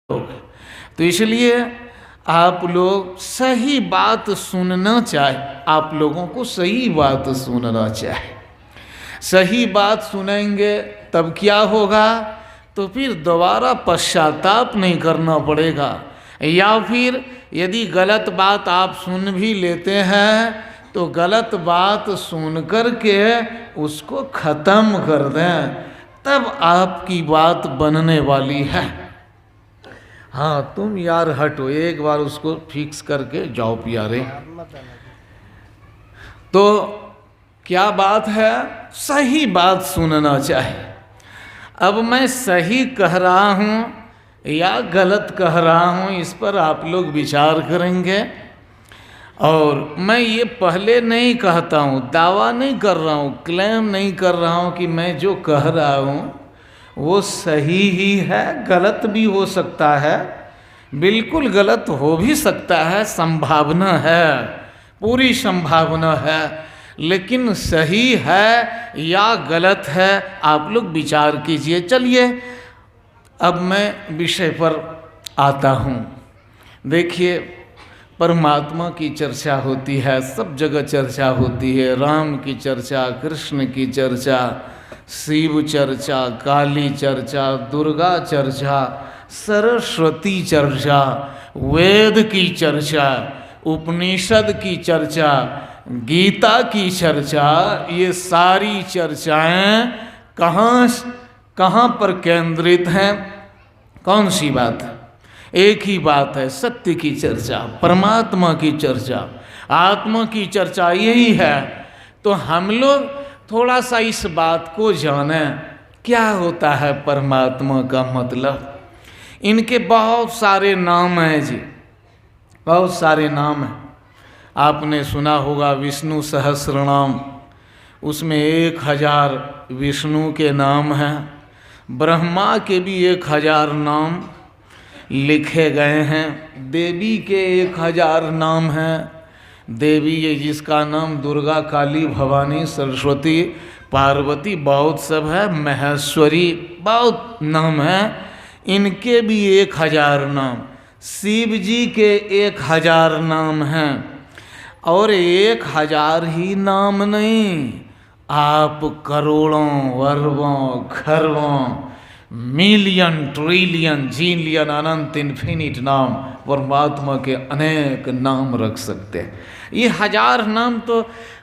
लोग। तो इसलिए आप लोग सही बात सुनना चाहिए, आप लोगों को सही बात सुनना चाहिए। सही बात सुनेंगे तब क्या होगा, तो फिर दोबारा पश्चाताप नहीं करना पड़ेगा। या फिर यदि गलत बात आप सुन भी लेते हैं तो गलत बात सुन कर के उसको ख़त्म कर दें, तब आपकी बात बनने वाली है। हाँ तुम यार हटो, एक बार उसको फिक्स करके जाओ प्यारे। तो क्या बात है, सही बात सुनना चाहिए। अब मैं सही कह रहा हूँ या गलत कह रहा हूँ, इस पर आप लोग विचार करेंगे। और मैं ये पहले नहीं कहता हूँ, दावा नहीं कर रहा हूँ, क्लेम नहीं कर रहा हूँ कि मैं जो कह रहा हूँ वो सही ही है, गलत भी हो सकता है, बिल्कुल गलत हो भी सकता है, संभावना है, पूरी संभावना है। लेकिन सही है या गलत है आप लोग विचार कीजिए। चलिए अब मैं विषय पर आता हूँ। देखिए परमात्मा की चर्चा होती है, सब जगह चर्चा होती है। राम की चर्चा, कृष्ण की चर्चा, शिव चर्चा, काली चर्चा, दुर्गा चर्चा, सरस्वती चर्चा, वेद की चर्चा, उपनिषद की चर्चा, गीता की चर्चा, ये सारी चर्चाएं कहाँ पर केंद्रित हैं? कौन सी बात है? एक ही बात है, सत्य की चर्चा, परमात्मा की चर्चा, आत्मा की चर्चा, यही है। तो हम लोग थोड़ा सा इस बात को जानें, क्या होता है परमात्मा का मतलब। इनके बहुत सारे नाम हैं जी, बहुत सारे नाम हैं। आपने सुना होगा विष्णु सहस्रनाम, उसमें 1000 विष्णु के नाम हैं। ब्रह्मा के भी 1000 नाम लिखे गए हैं। देवी के 1000 नाम हैं। देवी ये जिसका नाम दुर्गा, काली, भवानी, सरस्वती, पार्वती, बहुत सब है, महेश्वरी, बहुत नाम है। इनके भी 1000 नाम। शिव जी के 1000 नाम हैं। और 1000 ही नाम नहीं, आप करोड़ों, अरबों, खरबों, मिलियन, ट्रिलियन, जीलियन, अनंत, इन्फिनिट नाम परमात्मा के अनेक नाम रख सकते हैं। ये 1000 नाम तो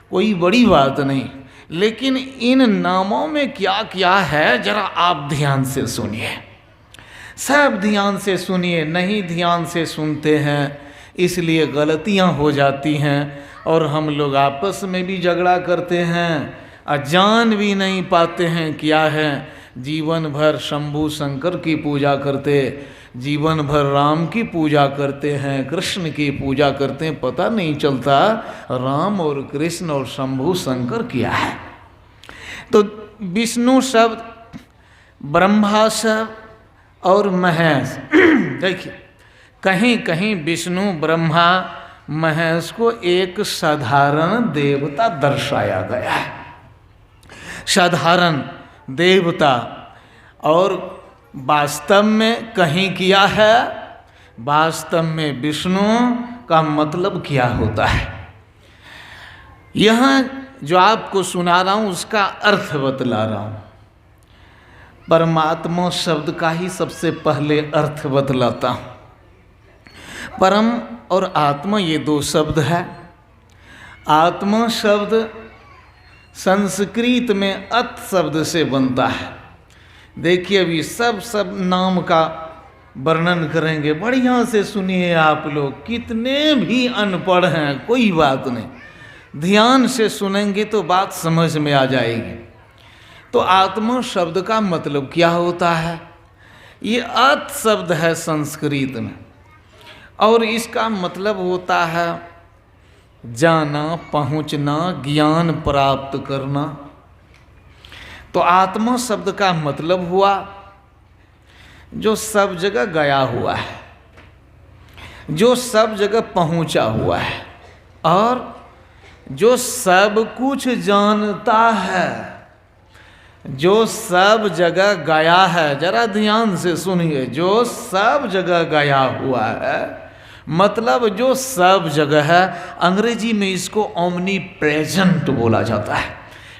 कोई बड़ी बात नहीं, लेकिन इन नामों में क्या क्या है जरा आप ध्यान से सुनिए, सब ध्यान से सुनिए। नहीं ध्यान से सुनते हैं इसलिए गलतियां हो जाती हैं और हम लोग आपस में भी झगड़ा करते हैं, जान भी नहीं पाते हैं क्या है। जीवन भर शंभू शंकर की पूजा करते, जीवन भर राम की पूजा करते हैं, कृष्ण की पूजा करते हैं, पता नहीं चलता राम और कृष्ण और शंभू शंकर क्या है। तो विष्णु शब्द, ब्रह्मा शब्द और महेश देखिए, कहीं कहीं विष्णु, ब्रह्मा, महेश को एक साधारण देवता दर्शाया गया है, साधारण देवता। और वास्तव में कहीं किया है, वास्तव में विष्णु का मतलब क्या होता है, यहाँ जो आपको सुना रहा हूँ उसका अर्थ बतला रहा हूँ। परमात्मा शब्द का ही सबसे पहले अर्थ बतलाता हूँ। परम और आत्मा ये 2 शब्द है। आत्मा शब्द संस्कृत में अत शब्द से बनता है। देखिए अभी सब नाम का वर्णन करेंगे, बढ़िया से सुनिए आप लोग। कितने भी अनपढ़ हैं कोई बात नहीं, ध्यान से सुनेंगे तो बात समझ में आ जाएगी। तो आत्मा शब्द का मतलब क्या होता है, ये अत शब्द है संस्कृत में, और इसका मतलब होता है जाना, पहुंचना, ज्ञान प्राप्त करना। तो आत्मा शब्द का मतलब हुआ जो सब जगह गया हुआ है, जो सब जगह पहुंचा हुआ है, और जो सब कुछ जानता है, जो सब जगह गया है, जरा ध्यान से सुनिए, जो सब जगह गया हुआ है, मतलब जो सब जगह है। अंग्रेजी में इसको ओमनी प्रेजेंट बोला जाता है,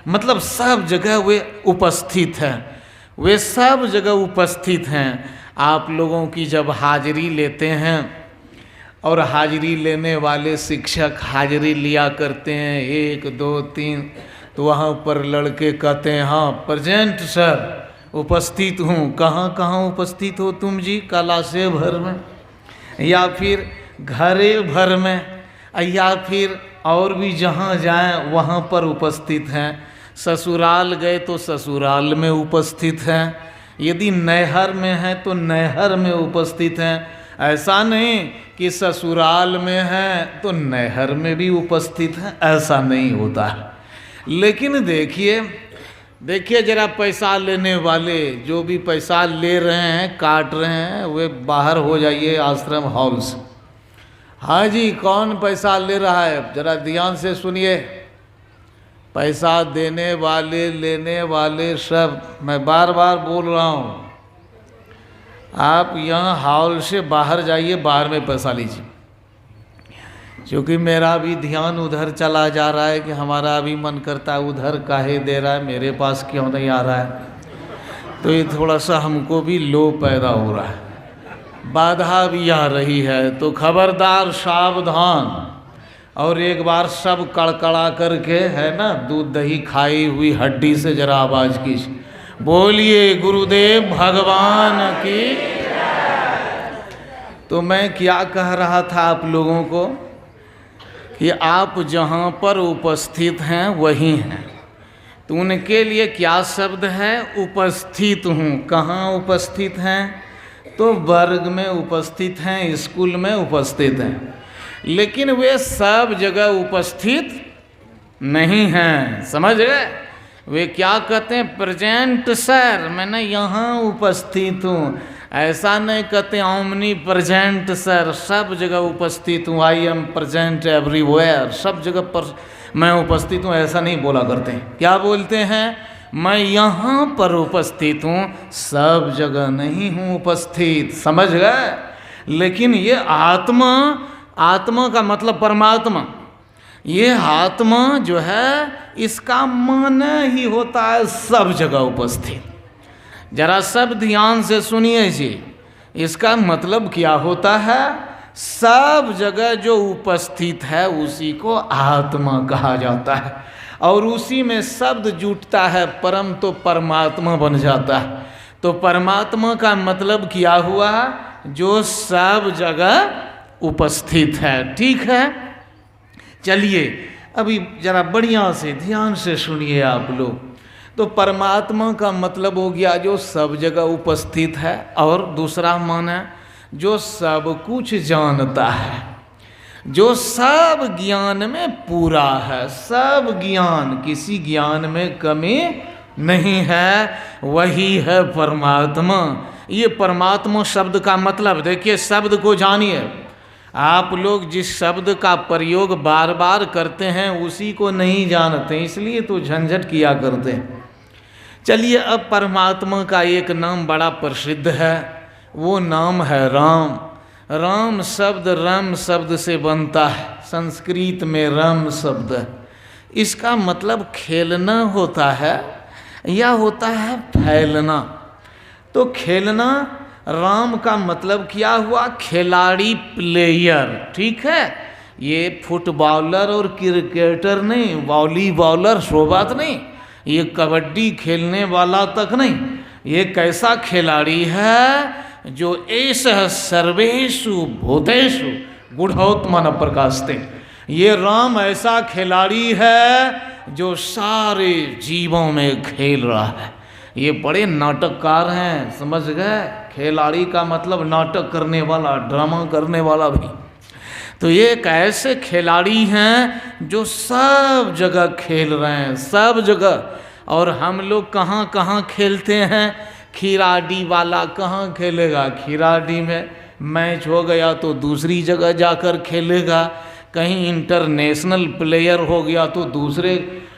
मतलब सब जगह वे उपस्थित हैं, वे सब जगह उपस्थित हैं। आप लोगों की जब हाजिरी लेते हैं और हाजिरी लेने वाले शिक्षक हाजिरी लिया करते हैं 1 2 3, तो वहाँ पर लड़के कहते हैं हाँ प्रेजेंट सर, उपस्थित हूँ। कहाँ कहाँ उपस्थित हो तुम जी? क्लासे भर में, या फिर घरे भर में, या फिर और भी जहाँ जाएं वहाँ पर उपस्थित हैं। ससुराल गए तो ससुराल में उपस्थित हैं, यदि नैहर में हैं तो नैहर में उपस्थित हैं। ऐसा नहीं कि ससुराल में हैं तो नैहर में भी उपस्थित हैं, ऐसा नहीं होता है। लेकिन देखिए जरा, पैसा लेने वाले जो भी पैसा ले रहे हैं, काट रहे हैं, वे बाहर हो जाइए आश्रम हॉल से। हाँ जी, कौन पैसा ले रहा है? जरा ध्यान से सुनिए। पैसा देने वाले, लेने वाले सब, मैं बार बार बोल रहा हूँ, आप यहाँ हॉल से बाहर जाइए, बाहर में पैसा लीजिए। क्योंकि मेरा भी ध्यान उधर चला जा रहा है कि हमारा भी मन करता है उधर काहे दे रहा है, मेरे पास क्यों नहीं आ रहा है। तो ये थोड़ा सा हमको भी लो पैदा हो रहा है, बाधा भी आ रही है। तो खबरदार, सावधान। और एक बार सब कड़कड़ा करके, है ना, दूध दही खाई हुई हड्डी से जरा आवाज़ कीजिए, बोलिए गुरुदेव भगवान की। तो मैं क्या कह रहा था आप लोगों को कि आप जहाँ पर उपस्थित हैं वहीं हैं। तो उनके लिए क्या शब्द है? उपस्थित हूँ। कहाँ उपस्थित हैं? तो वर्ग में उपस्थित हैं, स्कूल में उपस्थित हैं, लेकिन वे सब जगह उपस्थित नहीं हैं। समझ गए? वे क्या कहते हैं? प्रेजेंट सर, मैंने यहाँ उपस्थित हूँ। ऐसा नहीं कहते ओमनी प्रेजेंट सर, सब जगह उपस्थित हूँ, आई एम प्रेजेंट एवरीवेयर, सब जगह पर मैं उपस्थित हूँ, ऐसा नहीं बोला करते हैं। क्या बोलते हैं? मैं यहाँ पर उपस्थित हूँ, सब जगह नहीं हूँ उपस्थित। समझ गए? लेकिन ये आत्मा, आत्मा का मतलब परमात्मा, ये आत्मा जो है इसका माने ही होता है सब जगह उपस्थित। जरा सब ध्यान से सुनिए जी, इसका मतलब क्या होता है? सब जगह जो उपस्थित है उसी को आत्मा कहा जाता है, और उसी में शब्द जुटता है परम, तो परमात्मा बन जाता है। तो परमात्मा का मतलब क्या हुआ? जो सब जगह उपस्थित है। ठीक है, चलिए अभी जरा बढ़िया से ध्यान से सुनिए आप लोग। तो परमात्मा का मतलब हो गया जो सब जगह उपस्थित है, और दूसरा माने जो सब कुछ जानता है, जो सब ज्ञान में पूरा है, सब ज्ञान, किसी ज्ञान में कमी नहीं है, वही है परमात्मा। ये परमात्मा शब्द का मतलब, देखिए शब्द को जानिए। आप लोग जिस शब्द का प्रयोग बार बार करते हैं उसी को नहीं जानते, इसलिए तो झंझट किया करते हैं। चलिए, अब परमात्मा का एक नाम बड़ा प्रसिद्ध है, वो नाम है राम। राम शब्द रम शब्द से बनता है, संस्कृत में रम शब्द है। इसका मतलब खेलना होता है या होता है फैलना। तो खेलना, राम का मतलब क्या हुआ? खिलाड़ी, प्लेयर। ठीक है, ये फुटबॉलर और क्रिकेटर नहीं, वॉलीबॉलर सो बात नहीं, ये कबड्डी खेलने वाला तक नहीं। ये कैसा खिलाड़ी है जो एष सर्वेषु भूतेषु गुढ़ोत्मन प्रकाशते। ये राम ऐसा खिलाड़ी है जो सारे जीवों में खेल रहा है। ये बड़े नाटककार हैं, समझ गए? खिलाड़ी का मतलब नाटक करने वाला, ड्रामा करने वाला भी। तो ये एक ऐसे खिलाड़ी हैं जो सब जगह खेल रहे हैं, सब जगह। और हम लोग कहाँ कहाँ खेलते हैं? खिराडी वाला कहाँ खेलेगा? खिराडी में मैच हो गया तो दूसरी जगह जाकर खेलेगा, कहीं इंटरनेशनल प्लेयर हो गया तो दूसरे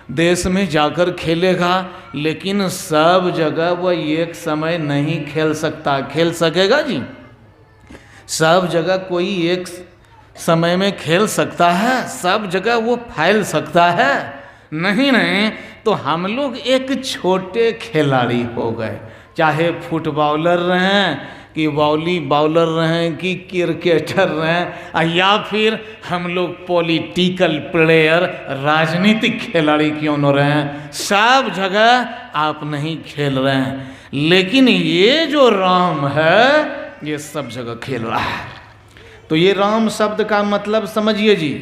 देश में जाकर खेलेगा, लेकिन सब जगह वह एक समय नहीं खेल सकता। खेल सकेगा जी? सब जगह कोई एक समय में खेल सकता है? सब जगह वो फैल सकता है? नहीं नहीं। तो हम लोग एक छोटे खिलाड़ी हो गए, चाहे फुटबॉलर रहें कि बॉलर रहें कि क्रिकेटर रहें, या फिर हम लोग पॉलिटिकल प्लेयर, राजनीतिक खिलाड़ी क्यों न रहें, सब जगह आप नहीं खेल रहे हैं। लेकिन ये जो राम है ये सब जगह खेल रहा है। तो ये राम शब्द का मतलब समझिए जी,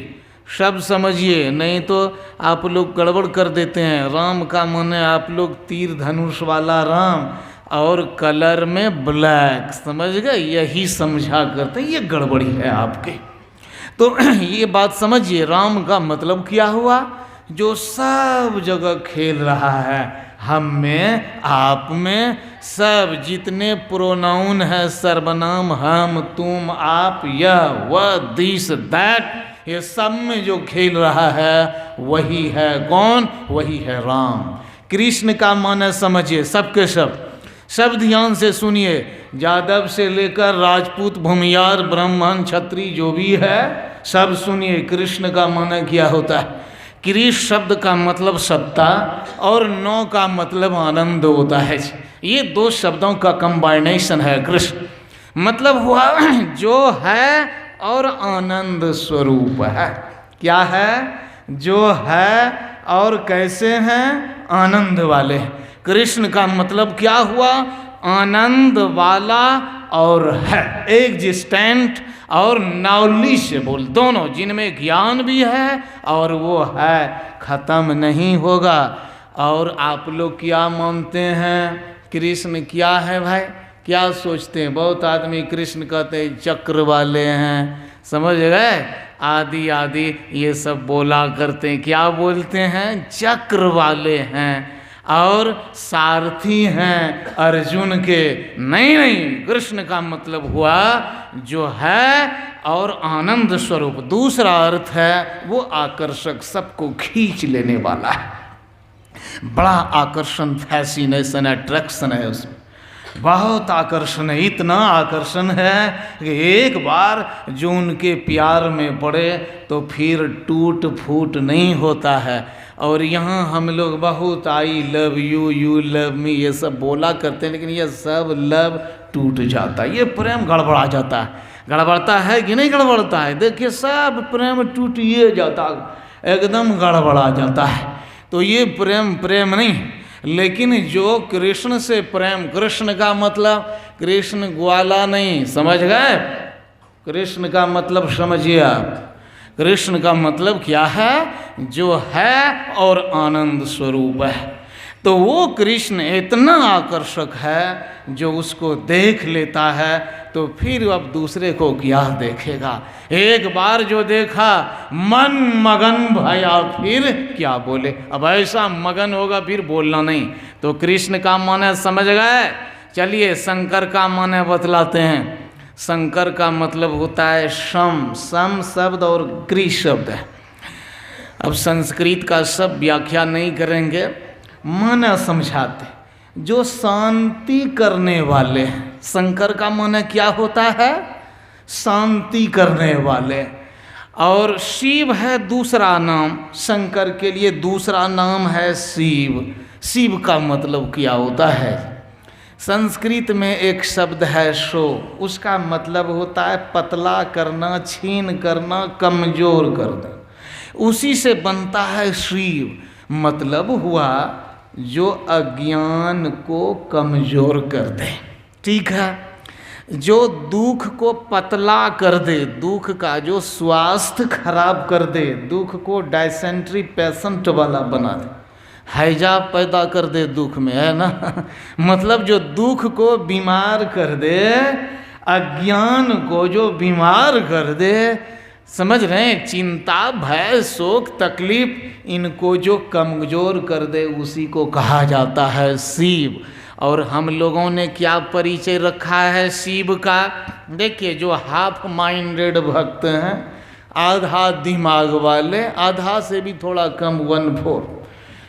शब्द समझिए, नहीं तो आप लोग गड़बड़ कर देते हैं। राम का माने आप लोग तीर धनुष वाला राम और कलर में ब्लैक, समझ गए? यही समझा करते, ये गड़बड़ी है आपके। तो ये बात समझिए, राम का मतलब क्या हुआ? जो सब जगह खेल रहा है, हम में, आप में, सब जितने प्रोनाउन है, सर्वनाम, हम, तुम, आप, यह, वह, दिस, दैट, ये सब में जो खेल रहा है वही है कौन? वही है राम। कृष्ण का माने समझिए, सबके सब ध्यान से सुनिए, यादव से लेकर राजपूत, भूमियार, ब्राह्मण, क्षत्रिय जो भी है सब सुनिए। कृष्ण का माने क्या होता है? कृष्ण शब्द का मतलब सत्ता और नौ का मतलब आनंद होता है। ये दो शब्दों का कंबाइनेशन है कृष्ण। मतलब हुआ जो है और आनंद स्वरूप है। क्या है? जो है और कैसे हैं? आनंद वाले। कृष्ण का मतलब क्या हुआ? आनंद वाला और है, एग्जिस्टेंट और नॉलेजेबल, दोनों, जिनमें ज्ञान भी है और वो है, खत्म नहीं होगा। और आप लोग क्या मानते हैं? कृष्ण क्या है भाई? क्या सोचते हैं? बहुत आदमी कृष्ण कहते हैं चक्र वाले हैं, समझ गए? आदि आदि ये सब बोला करते हैं। क्या बोलते हैं? चक्र वाले हैं और सारथी हैं अर्जुन के। नहीं नहीं, कृष्ण का मतलब हुआ जो है और आनंद स्वरूप। दूसरा अर्थ है वो आकर्षक, सबको खींच लेने वाला है। बड़ा आकर्षण, फैसिनेशन, अट्रैक्शन है उसमें, बहुत आकर्षण है। इतना आकर्षण है कि एक बार जो उनके प्यार में पड़े तो फिर टूट फूट नहीं होता है। और यहाँ हम लोग बहुत I love you, you love me, ये सब बोला करते हैं, लेकिन ये सब लव टूट जाता है, ये प्रेम गड़बड़ा जाता है। गड़बड़ता है कि नहीं गड़बड़ता है? देखिए सब प्रेम टूटिए जाता, एकदम गड़बड़ा जाता है। तो ये प्रेम नहीं, लेकिन जो कृष्ण से प्रेम, कृष्ण का मतलब कृष्ण ग्वाला नहीं, समझ गए? कृष्ण का मतलब समझिए आप। कृष्ण का मतलब क्या है? जो है और आनंद स्वरूप है। तो वो कृष्ण इतना आकर्षक है, जो उसको देख लेता है तो फिर अब दूसरे को क्या देखेगा? एक बार जो देखा मन मगन भया, फिर क्या बोले? अब ऐसा मगन होगा फिर बोलना नहीं। तो कृष्ण का माने समझ गए? चलिए शंकर का माने बतलाते हैं। शंकर का मतलब होता है सम, सम शब्द और क्रि शब्द है। अब संस्कृत का सब व्याख्या नहीं करेंगे, माना समझाते। जो शांति करने वाले हैं, शंकर का माने क्या होता है? शांति करने वाले। और शिव है दूसरा नाम, शंकर के लिए दूसरा नाम है शिव। शिव का मतलब क्या होता है? संस्कृत में एक शब्द है शो, उसका मतलब होता है पतला करना, छीन करना, कमजोर करना। उसी से बनता है शिव। मतलब हुआ जो अज्ञान को कमजोर कर दे, ठीक है? जो दुख को पतला कर दे, दुख का जो स्वास्थ्य खराब कर दे, दुख को डायसेंट्री पेशेंट वाला बना दे, हैजा पैदा कर दे दुख में, है ना? मतलब जो दुख को बीमार कर दे, अज्ञान को जो बीमार कर दे, समझ रहे हैं? चिंता, भय, शोक, तकलीफ, इनको जो कमजोर कर दे उसी को कहा जाता है शिव। और हम लोगों ने क्या परिचय रखा है शिव का? देखिए, जो हाफ माइंडेड भक्त हैं, आधा दिमाग वाले, आधा से भी थोड़ा कम, 1/4,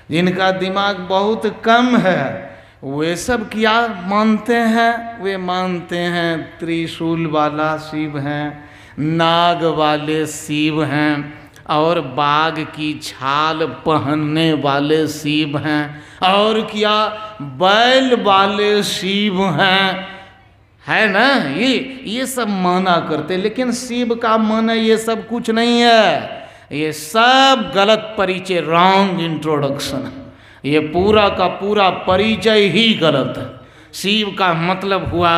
जिनका दिमाग बहुत कम है वे सब क्या मानते हैं? वे मानते हैं त्रिशूल वाला शिव हैं, नाग वाले शिव हैं, और बाघ की छाल पहनने वाले शिव हैं, और क्या बैल वाले शिव हैं, है ना? ये सब माना करते। लेकिन शिव का मन ये सब कुछ नहीं है। ये सब गलत परिचय, रॉन्ग इंट्रोडक्शन है। ये पूरा का पूरा परिचय ही गलत है। शिव का मतलब हुआ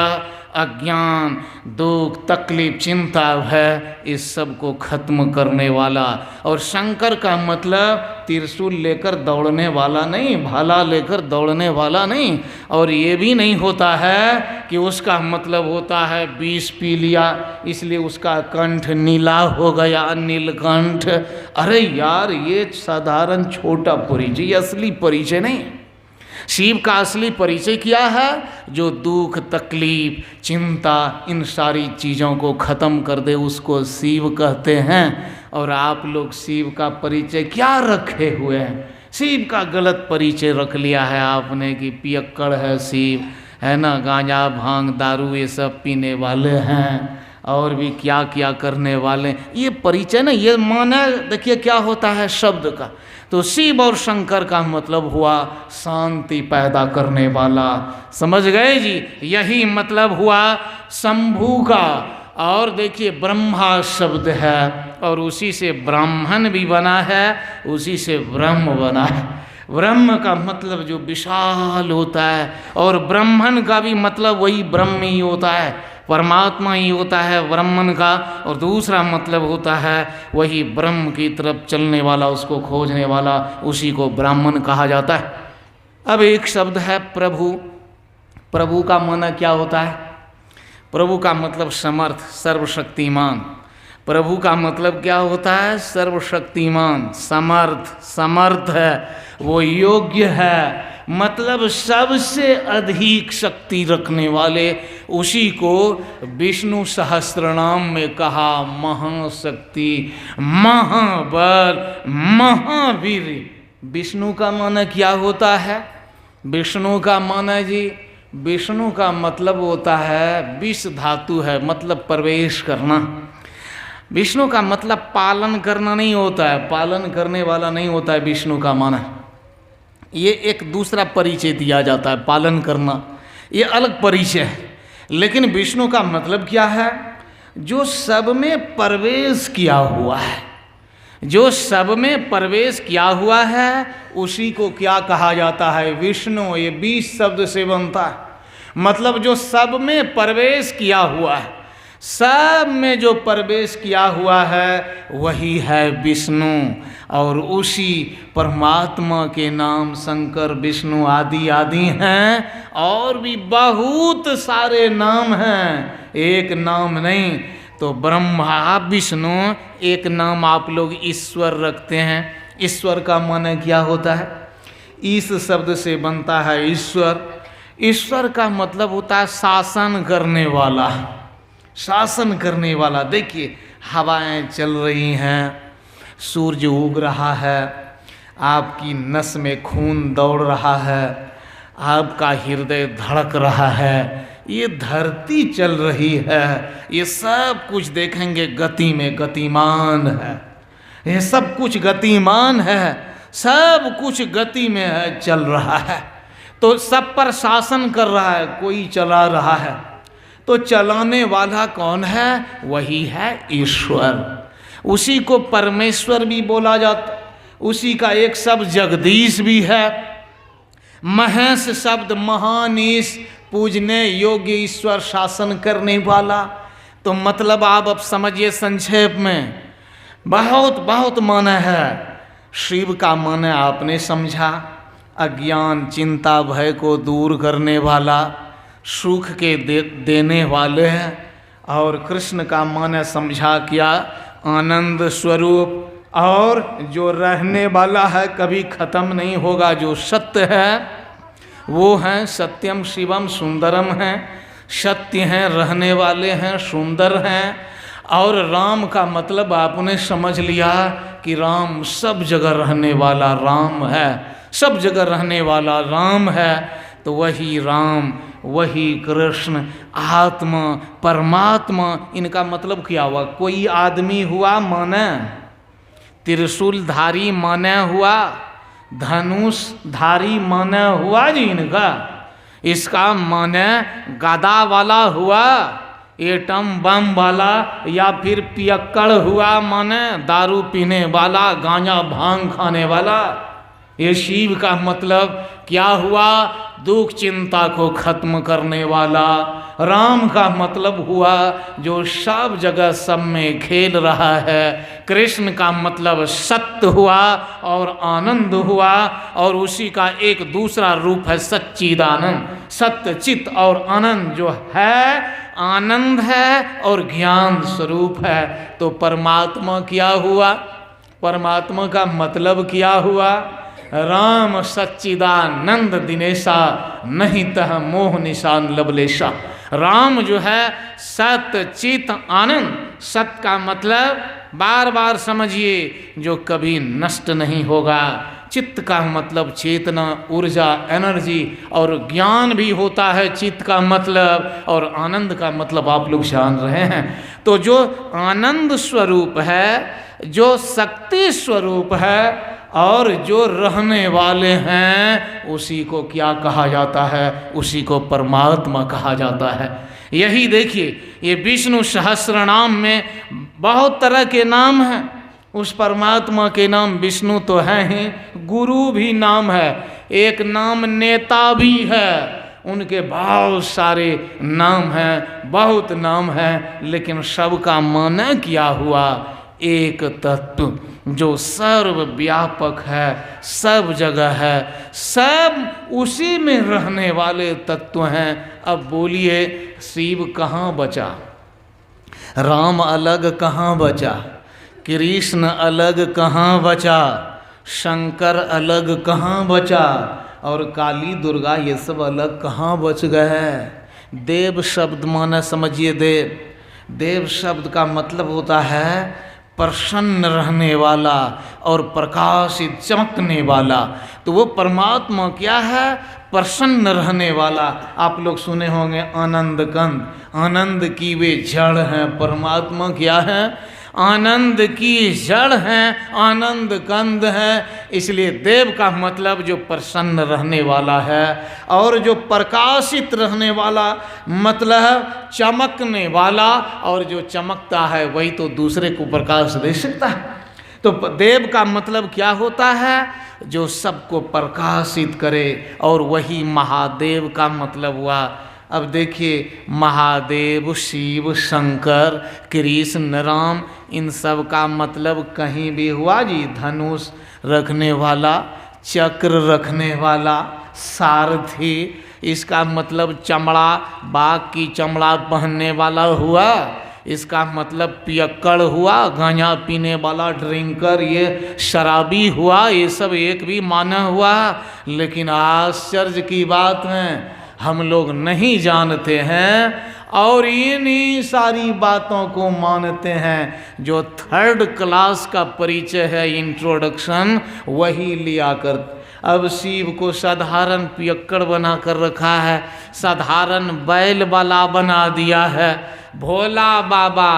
अज्ञान, दुख, तकलीफ, चिंता, भय, इस सब को खत्म करने वाला। और शंकर का मतलब त्रिशूल लेकर दौड़ने वाला नहीं, भाला लेकर दौड़ने वाला नहीं। और ये भी नहीं होता है कि उसका मतलब होता है विष पी लिया इसलिए उसका कंठ नीला हो गया, नीलकंठ। अरे यार, ये साधारण छोटा परिचय, असली परिचय नहीं। शिव का असली परिचय क्या है? जो दुख, तकलीफ, चिंता, इन सारी चीज़ों को ख़त्म कर दे, उसको शिव कहते हैं। और आप लोग शिव का परिचय क्या रखे हुए हैं? शिव का गलत परिचय रख लिया है आपने कि पियक्कड़ है शिव, है ना, गांजा, भांग, दारू ये सब पीने वाले हैं, और भी क्या क्या करने वाले। ये परिचय ना, ये माना देखिए क्या होता है शब्द का। तो शिव और शंकर का मतलब हुआ शांति पैदा करने वाला। समझ गए जी? यही मतलब हुआ शंभू का। और देखिए ब्रह्मा शब्द है और उसी से ब्राह्मण भी बना है, उसी से ब्रह्म बना है। ब्रह्म का मतलब जो विशाल होता है, और ब्राह्मण का भी मतलब वही ब्रह्म ही होता है, परमात्मा ही होता है ब्राह्मण का। और दूसरा मतलब होता है वही ब्रह्म की तरफ चलने वाला, उसको खोजने वाला, उसी को ब्राह्मण कहा जाता है। अब एक शब्द है प्रभु। प्रभु का माना क्या होता है? प्रभु का मतलब समर्थ, सर्वशक्तिमान। प्रभु का मतलब क्या होता है? सर्वशक्तिमान, समर्थ। समर्थ है, वो योग्य है, मतलब सबसे अधिक शक्ति रखने वाले। उसी को विष्णु सहस्त्रनाम में कहा महाशक्ति, महाबल, महावीर। विष्णु का माना क्या होता है? विष्णु का माना जी, विष्णु का मतलब होता है विष धातु है, मतलब प्रवेश करना। विष्णु का मतलब पालन करना नहीं होता है, पालन करने वाला नहीं होता है विष्णु का माना। ये एक दूसरा परिचय दिया जाता है, पालन करना, ये अलग परिचय है। लेकिन विष्णु का मतलब क्या है? जो सब में प्रवेश किया हुआ है, जो सब में प्रवेश किया हुआ है उसी को क्या कहा जाता है? विष्णु। ये 20 शब्द से बनता है, मतलब जो सब में प्रवेश किया हुआ है, सब में जो प्रवेश किया हुआ है वही है विष्णु। और उसी परमात्मा के नाम शंकर, विष्णु आदि आदि हैं, और भी बहुत सारे नाम हैं, एक नाम नहीं। तो ब्रह्मा, विष्णु, एक नाम आप लोग ईश्वर रखते हैं। ईश्वर का माने क्या होता है? इस शब्द से बनता है ईश्वर। ईश्वर का मतलब होता है शासन करने वाला, शासन करने वाला। देखिए हवाएं चल रही हैं, सूरज उग रहा है, आपकी नस में खून दौड़ रहा है, आपका हृदय धड़क रहा है, ये धरती चल रही है, ये सब कुछ देखेंगे गति में गतिमान है। ये सब कुछ गतिमान है, सब कुछ गति में है, चल रहा है। तो सब पर शासन कर रहा है, कोई चला रहा है। तो चलाने वाला कौन है? वही है ईश्वर। उसी को परमेश्वर भी बोला जाता। उसी का एक शब्द जगदीश भी है। महेश शब्द महानीश, पूजने योग्य ईश्वर, शासन करने वाला। तो मतलब आप अब समझिए संक्षेप में, बहुत बहुत माने है। शिव का माने आपने समझा, अज्ञान, चिंता, भय को दूर करने वाला, सुख के देने वाले हैं। और कृष्ण का माने समझा क्या? आनंद स्वरूप, और जो रहने वाला है, कभी खत्म नहीं होगा, जो सत्य है वो हैं सत्यम शिवम सुंदरम हैं। सत्य हैं, रहने वाले हैं, सुंदर हैं। और राम का मतलब आपने समझ लिया कि राम सब जगह रहने वाला राम है, सब जगह रहने वाला राम है। तो वही राम, वही कृष्ण, आत्मा, परमात्मा, इनका मतलब क्या हुआ? कोई आदमी हुआ माने, त्रिशूलधारी माने हुआ, धनुषधारी माने हुआ जी इनका, इसका माने गदा वाला हुआ, एटम बम वाला, या फिर पियक्कड़ हुआ माने दारू पीने वाला, गांजा भांग खाने वाला। ये शिव का मतलब क्या हुआ? दुख चिंता को खत्म करने वाला। राम का मतलब हुआ जो सब जगह सब में खेल रहा है। कृष्ण का मतलब सत्य हुआ और आनंद हुआ, और उसी का एक दूसरा रूप है सच्चिदानंद। सत्य, चित और आनंद जो है, आनंद है और ज्ञान स्वरूप है। तो परमात्मा क्या हुआ? परमात्मा का मतलब क्या हुआ? राम सच्चिदानंद दिनेशा, नहीं तह मोह निशान लवलेशा। राम जो है सत्य चित आनंद। सत्य का मतलब बार बार समझिए, जो कभी नष्ट नहीं होगा। चित्त का मतलब चेतना, ऊर्जा, एनर्जी, और ज्ञान भी होता है चित्त का मतलब, और आनंद का मतलब आप लोग जान रहे हैं। तो जो आनंद स्वरूप है, जो शक्ति स्वरूप है, और जो रहने वाले हैं, उसी को क्या कहा जाता है? उसी को परमात्मा कहा जाता है। यही देखिए, ये विष्णु सहस्रनाम में बहुत तरह के नाम हैं। उस परमात्मा के नाम विष्णु तो है ही, गुरु भी नाम है, एक नाम नेता भी है, उनके बहुत सारे नाम हैं, बहुत नाम हैं, लेकिन सबका माने क्या हुआ? एक तत्व जो सर्वव्यापक है, सब जगह है, सब उसी में रहने वाले तत्व हैं। अब बोलिए, शिव कहाँ बचा? राम अलग कहाँ बचा? कृष्ण अलग कहाँ बचा? शंकर अलग कहाँ बचा? और काली दुर्गा ये सब अलग कहाँ बच गए? देव शब्द माना समझिए, देव। देव शब्द का मतलब होता है प्रसन्न रहने वाला और प्रकाशित, चमकने वाला। तो वो परमात्मा क्या है? प्रसन्न रहने वाला। आप लोग सुने होंगे आनंद कंद, आनंद की वे जड़ हैं। परमात्मा क्या है? आनंद की जड़ हैं, आनंद कंद हैं। इसलिए देव का मतलब जो प्रसन्न रहने वाला है, और जो प्रकाशित रहने वाला मतलब चमकने वाला, और जो चमकता है वही तो दूसरे को प्रकाश दे सकता है। तो देव का मतलब क्या होता है? जो सबको प्रकाशित करे, और वही महादेव का मतलब हुआ। अब देखिए, महादेव, शिव, शंकर, कृष्ण, राम, इन सब का मतलब कहीं भी हुआ जी? धनुष रखने वाला, चक्र रखने वाला, सारथी, इसका मतलब चमड़ा, बाघ की चमड़ा पहनने वाला हुआ। इसका मतलब पियक्कड़ हुआ, गांजा पीने वाला, ड्रिंकर, ये शराबी हुआ। ये सब एक भी माना हुआ। लेकिन आश्चर्य की बात है, हम लोग नहीं जानते हैं, और इन्हीं सारी बातों को मानते हैं। जो थर्ड क्लास का परिचय है, इंट्रोडक्शन, वही लिया कर। अब शिव को साधारण पियक्कड़ बना कर रखा है, साधारण बैल वाला बना दिया है। भोला बाबा,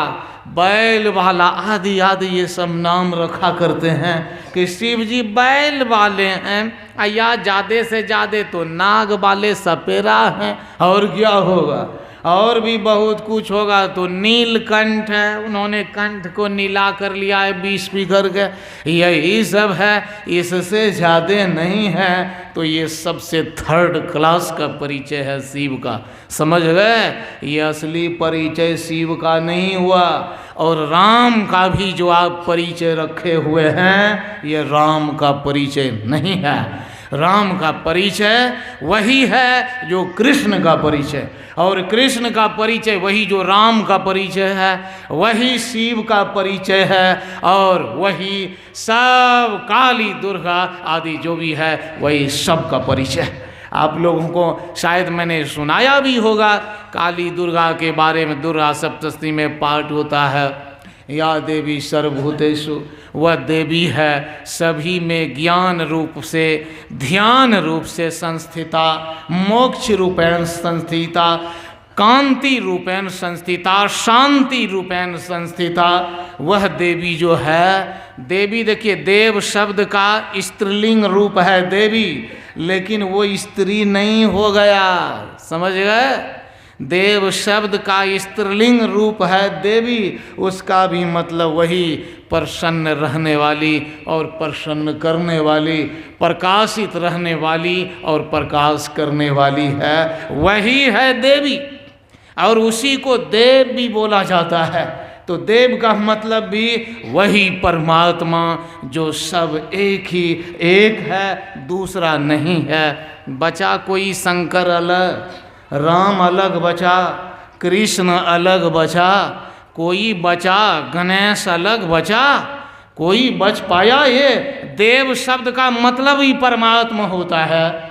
बैल वाला, आदि आदि ये सब नाम रखा करते हैं कि शिव जी बैल वाले हैं, या ज़्यादा से ज़्यादा तो नाग वाले सपेरा हैं। और क्या होगा? और भी बहुत कुछ होगा। तो नीलकंठ है, उन्होंने कंठ को नीला कर लिया है 20 फिगर के, यही सब है, इससे ज़्यादा नहीं है। तो ये सबसे थर्ड क्लास का परिचय है शिव का। समझ गए? ये असली परिचय शिव का नहीं हुआ। और राम का भी जो आप परिचय रखे हुए हैं, ये राम का परिचय नहीं है। राम का परिचय वही है जो कृष्ण का परिचय, और कृष्ण का परिचय वही जो राम का परिचय है, वही शिव का परिचय है, और वही सब काली दुर्गा आदि जो भी है वही सब का परिचय है। आप लोगों को शायद मैंने सुनाया भी होगा काली दुर्गा के बारे में। दुर्गा सप्तशती में पाठ होता है, या देवी सर्वभूतेषु, वह देवी है सभी में ज्ञान रूप से, ध्यान रूप से संस्थिता, मोक्ष रूपेण संस्थिता, कांति रूपेण संस्थिता, शांति रूपेण संस्थिता। वह देवी जो है, देवी देखिए देव शब्द का स्त्रीलिंग रूप है देवी, लेकिन वो स्त्री नहीं हो गया, समझ गए। देव शब्द का स्त्रीलिंग रूप है देवी, उसका भी मतलब वही प्रसन्न रहने वाली और प्रसन्न करने वाली, प्रकाशित रहने वाली और प्रकाश करने वाली है, वही है देवी। और उसी को देव भी बोला जाता है। तो देव का मतलब भी वही परमात्मा जो सब एक ही एक है, दूसरा नहीं है। बचा कोई शंकर अलग, राम अलग बचा, कृष्ण अलग बचा, कोई बचा गणेश अलग बचा, कोई बच पाया? ये देव शब्द का मतलब ही परमात्मा होता है।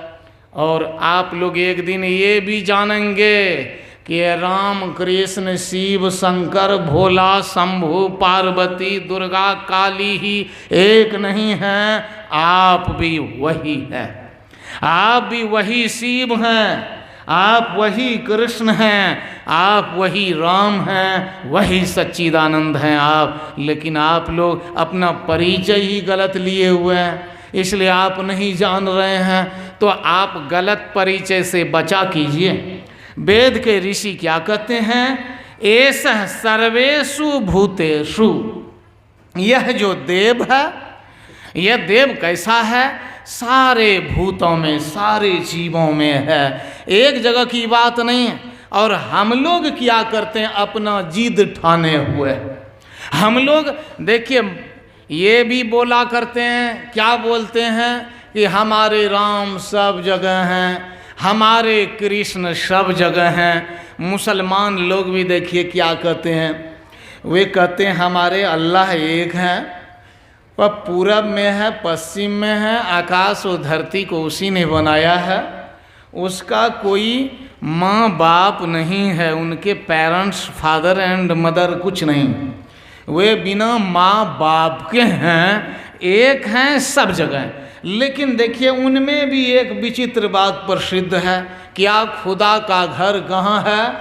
और आप लोग एक दिन ये भी जानेंगे कि राम कृष्ण शिव शंकर भोला शंभु पार्वती दुर्गा काली ही एक नहीं हैं, आप भी वही हैं, आप भी वही शिव हैं, आप वही कृष्ण हैं, आप वही राम हैं, वही सच्चिदानंद हैं आप। लेकिन आप लोग अपना परिचय ही गलत लिए हुए हैं, इसलिए आप नहीं जान रहे हैं। तो आप गलत परिचय से बचा कीजिए। वेद के ऋषि क्या कहते हैं? एषः सर्वेषु भूतेषु, यह जो देव है, यह देव कैसा है? सारे भूतों में, सारे जीवों में है, एक जगह की बात नहीं है। और हम लोग क्या करते हैं? अपना जिद ठाने हुए हम लोग देखिए ये भी बोला करते हैं, क्या बोलते हैं कि हमारे राम सब जगह हैं, हमारे कृष्ण सब जगह हैं। मुसलमान लोग भी देखिए क्या कहते हैं, वे कहते हैं हमारे अल्लाह एक हैं, वह पूरब में है, पश्चिम में है, आकाश और धरती को उसी ने बनाया है, उसका कोई माँ बाप नहीं है, उनके पेरेंट्स फादर एंड मदर कुछ नहीं, वे बिना माँ बाप के हैं, एक हैं सब जगह। लेकिन देखिए उनमें भी एक विचित्र बात प्रसिद्ध है, क्या खुदा का घर कहाँ है?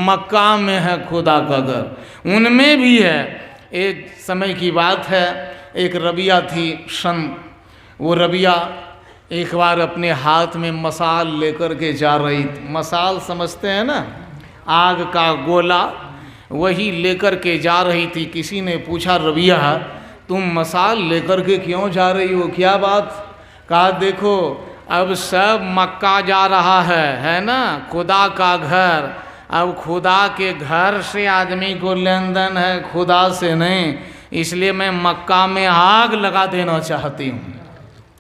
मक्का में है खुदा का घर, उनमें भी है। एक समय की बात है, एक रबिया थी सन, वो रबिया एक बार अपने हाथ में मसाल लेकर के जा रही थी। मसाल समझते हैं ना, आग का गोला, वही लेकर के जा रही थी। किसी ने पूछा रबिया तुम मसाल लेकर के क्यों जा रही हो, क्या बात? कहा देखो अब सब मक्का जा रहा है ना, खुदा का घर। अब खुदा के घर से आदमी को लेन देन है, खुदा से नहीं, इसलिए मैं मक्का में आग लगा देना चाहती हूँ।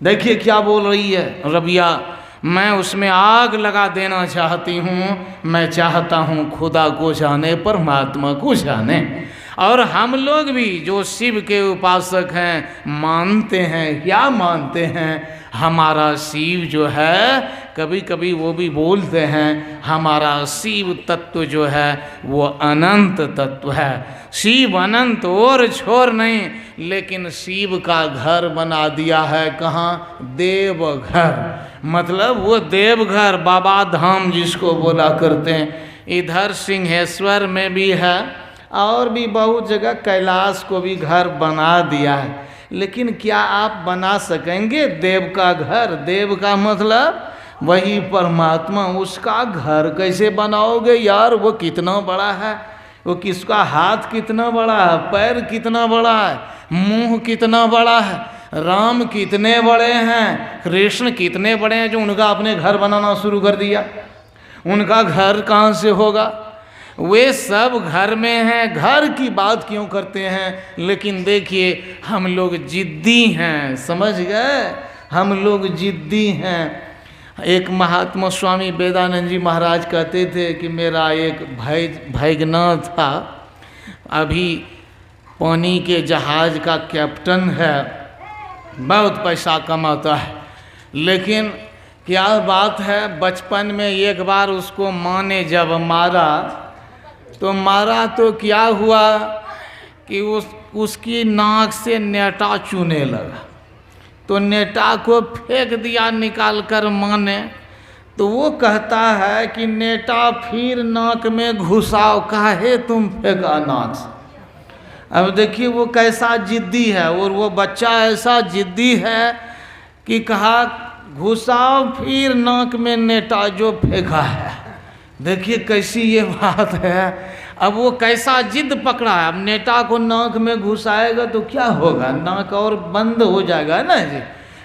देखिए क्या बोल रही है रबिया, मैं उसमें आग लगा देना चाहती हूँ, मैं चाहता हूँ खुदा को जाने, परमात्मा को जाने। और हम लोग भी जो शिव के उपासक हैं मानते हैं, क्या मानते हैं? हमारा शिव जो है, कभी कभी वो भी बोलते हैं हमारा शिव तत्व जो है वो अनंत तत्व है। शिव अनंत और छोर नहीं, लेकिन शिव का घर बना दिया है कहाँ? देवघर, मतलब वो देवघर, बाबा धाम जिसको बोला करते हैं। इधर सिंहेश्वर में भी है और भी बहुत जगह, कैलाश को भी घर बना दिया है। लेकिन क्या आप बना सकेंगे देव का घर? देव का मतलब वही परमात्मा, उसका घर कैसे बनाओगे यार? वो कितना बड़ा है, वो किसका हाथ कितना बड़ा है, पैर कितना बड़ा है, मुंह कितना बड़ा है, राम कितने बड़े हैं, कृष्ण कितने बड़े हैं, जो उनका अपने घर बनाना शुरू कर दिया। उनका घर कहाँ से होगा? वे सब घर में हैं, घर की बात क्यों करते हैं? लेकिन देखिए हम लोग जिद्दी हैं, समझ गए? हम लोग जिद्दी हैं। एक महात्मा स्वामी वेदानंद जी महाराज कहते थे कि मेरा एक भाईगना था, अभी पानी के जहाज का कैप्टन है, बहुत पैसा कमाता है, लेकिन क्या बात है, बचपन में एक बार उसको माँ ने जब मारा तो क्या हुआ कि उसकी नाक से नेटा चूने लगा, तो नेटा को फेंक दिया निकाल कर माँ ने। तो वो कहता है कि नेटा फिर नाक में घुसाओ, काहे तुम फेंका नाक से। अब देखिए वो कैसा जिद्दी है, और वो बच्चा ऐसा जिद्दी है कि कहा घुसाओ फिर नाक में नेटा जो फेंका है। देखिए कैसी ये बात है। अब वो कैसा जिद पकड़ा है, अब नेटा को नाक में घुसाएगा तो क्या होगा, नाक और बंद हो जाएगा ना जी।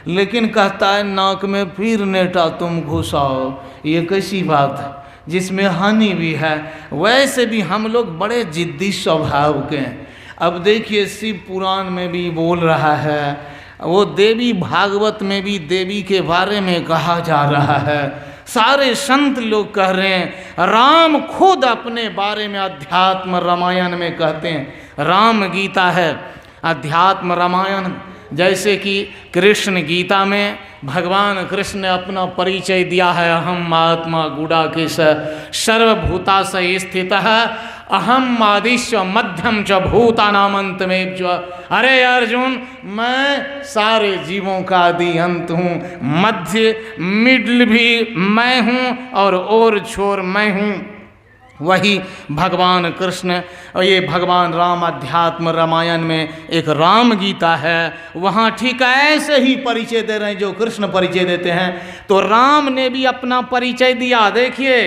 लेकिन कहता है नाक में फिर नेटा तुम घुसाओ, ये कैसी बात है जिसमें हानि भी है। वैसे भी हम लोग बड़े जिद्दी स्वभाव के हैं। अब देखिए शिव पुराण में भी बोल रहा है, वो देवी भागवत में भी देवी के बारे में कहा जा रहा है। सारे संत लोग कह रहे हैं, राम खुद अपने बारे में अध्यात्म रामायण में कहते हैं। राम गीता है, अध्यात्म रामायण। जैसे कि कृष्ण गीता में भगवान कृष्ण ने अपना परिचय दिया है, अहम महात्मा गुडाकेश सर्वभूता से स्थित है, अहम आदिश्य मध्यम च भूतानामंतमेव च। अरे अर्जुन, मैं सारे जीवों का आदि अंत हूँ, मध्य मिडल भी मैं हूँ और छोर मैं हूँ। वही भगवान कृष्ण, ये भगवान राम अध्यात्म रामायण में एक राम गीता है, वहाँ ठीक ऐसे ही परिचय दे रहे हैं जो कृष्ण परिचय देते हैं। तो राम ने भी अपना परिचय दिया। देखिए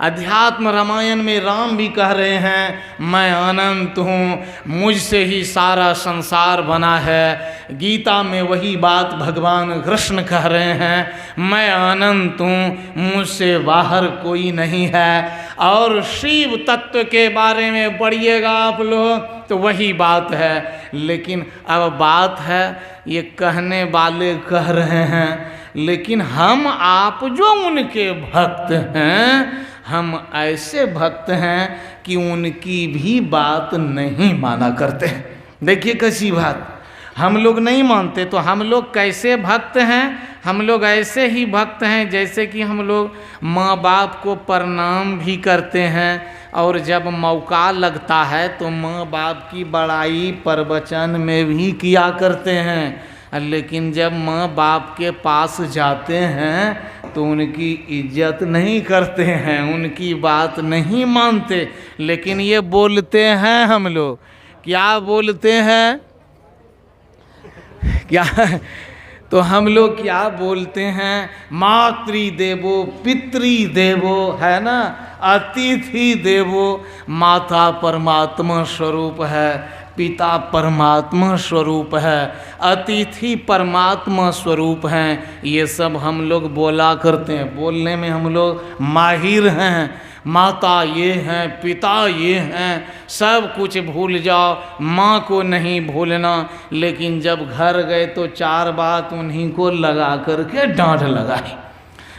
अध्यात्म रामायण में राम भी कह रहे हैं, मैं अनंत हूँ, मुझसे ही सारा संसार बना है। गीता में वही बात भगवान कृष्ण कह रहे हैं, मैं अनंत हूँ, मुझसे बाहर कोई नहीं है। और शिव तत्व के बारे में पढ़िएगा आप लोग तो वही बात है। लेकिन अब बात है, ये कहने वाले कह रहे हैं, लेकिन हम आप जो उनके भक्त हैं, हम ऐसे भक्त हैं कि उनकी भी बात नहीं माना करते। देखिए कैसी बात, हम लोग नहीं मानते तो हम लोग कैसे भक्त हैं। हम लोग ऐसे ही भक्त हैं जैसे कि हम लोग माँ बाप को प्रणाम भी करते हैं, और जब मौका लगता है तो माँ बाप की बड़ाई प्रवचन में भी किया करते हैं। लेकिन जब माँ बाप के पास जाते हैं तो उनकी इज्जत नहीं करते हैं, उनकी बात नहीं मानते। लेकिन ये बोलते हैं हम लोग, क्या बोलते हैं, क्या तो हम लोग क्या बोलते हैं, मातृदेवो पितृदेवो, है ना, अतिथि देवो। माता परमात्मा स्वरूप है, पिता परमात्मा स्वरूप है, अतिथि परमात्मा स्वरूप हैं। ये सब हम लोग बोला करते हैं, बोलने में हम लोग माहिर हैं। माता ये हैं, पिता ये हैं, सब कुछ भूल जाओ, माँ को नहीं भूलना। लेकिन जब घर गए तो चार बात उन्हीं को लगा करके डांट लगाई।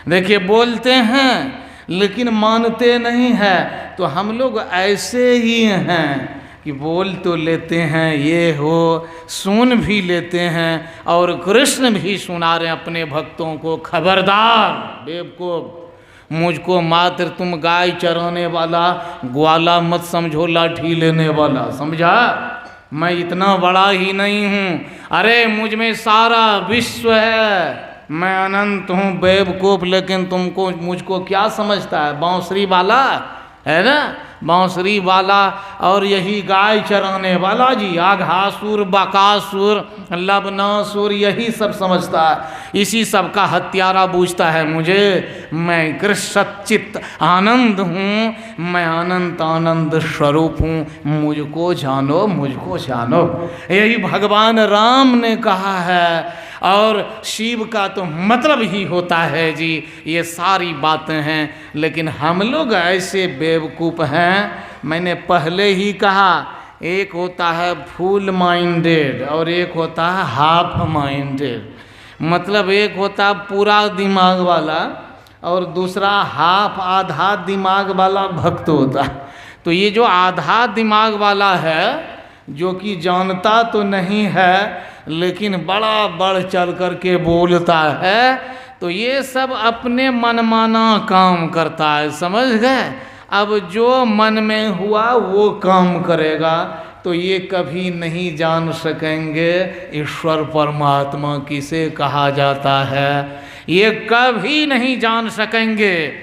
देखिए बोलते हैं लेकिन मानते नहीं है। तो हम लोग ऐसे ही हैं कि बोल तो लेते हैं, ये हो, सुन भी लेते हैं। और कृष्ण भी सुना रहे अपने भक्तों को, खबरदार बेवकूफ, मुझको मात्र तुम गाय चराने वाला ग्वाला मत समझो, लाठी लेने वाला, समझा। मैं इतना बड़ा ही नहीं हूँ, अरे मुझ में सारा विश्व है, मैं अनंत हूँ बेवकूफ। लेकिन तुमको मुझको क्या समझता है, बांसुरी वाला है ना, बांसुरी वाला और यही गाय चराने वाला जी, आघासुर, बकासुर, लबनासुर, यही सब समझता है, इसी सब का हत्यारा बूझता है मुझे। मैं कृष्ण सच्चित आनंद हूँ, मैं अनंत आनंद स्वरूप हूँ, मुझको जानो, मुझको जानो। यही भगवान राम ने कहा है। और शिव का तो मतलब ही होता है जी, ये सारी बातें हैं। लेकिन हम लोग ऐसे बेवकूफ़ हैं, मैंने पहले ही कहा, एक होता है फुल माइंडेड और एक होता है हाफ माइंडेड। मतलब एक होता है पूरा दिमाग वाला और दूसरा हाफ, आधा दिमाग वाला भक्त होता है। तो ये जो आधा दिमाग वाला है, जो कि जानता तो नहीं है लेकिन बड़ा बढ़ चढ़ कर के बोलता है, तो ये सब अपने मनमाना काम करता है, समझ गए। अब जो मन में हुआ वो काम करेगा, तो ये कभी नहीं जान सकेंगे ईश्वर परमात्मा किसे कहा जाता है, ये कभी नहीं जान सकेंगे।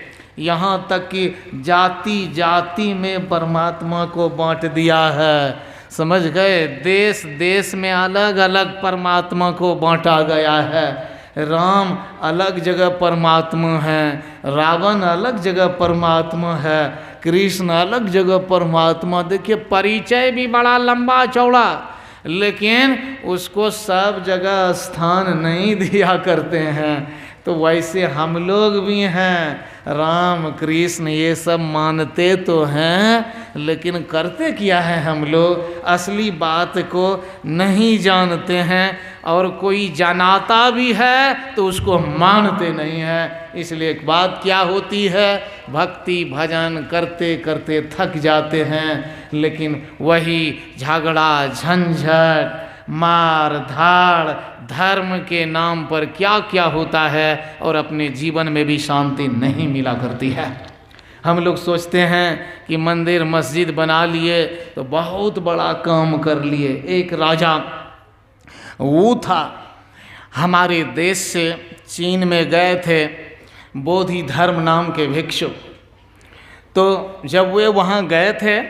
यहाँ तक कि जाति जाति में परमात्मा को बांट दिया है, समझ गए। देश देश में अलग अलग परमात्मा को बांटा गया है। राम अलग जगह परमात्मा है, रावण अलग जगह परमात्मा है, कृष्ण अलग जगह परमात्मा। देखिए परिचय भी बड़ा लंबा चौड़ा, लेकिन उसको सब जगह स्थान नहीं दिया करते हैं। तो वैसे हम लोग भी हैं, राम कृष्ण ये सब मानते तो हैं, लेकिन करते क्या है हम लोग, असली बात को नहीं जानते हैं। और कोई जनाता भी है तो उसको मानते नहीं है। इसलिए एक बात क्या होती है, भक्ति भजन करते करते थक जाते हैं, लेकिन वही झगड़ा झंझट मार धाड़ धर्म के नाम पर क्या क्या होता है, और अपने जीवन में भी शांति नहीं मिला करती है। हम लोग सोचते हैं कि मंदिर मस्जिद बना लिए तो बहुत बड़ा काम कर लिए। एक राजा वो था, हमारे देश से चीन में गए थे बोधि धर्म नाम के भिक्षु। तो जब वे वहाँ गए थे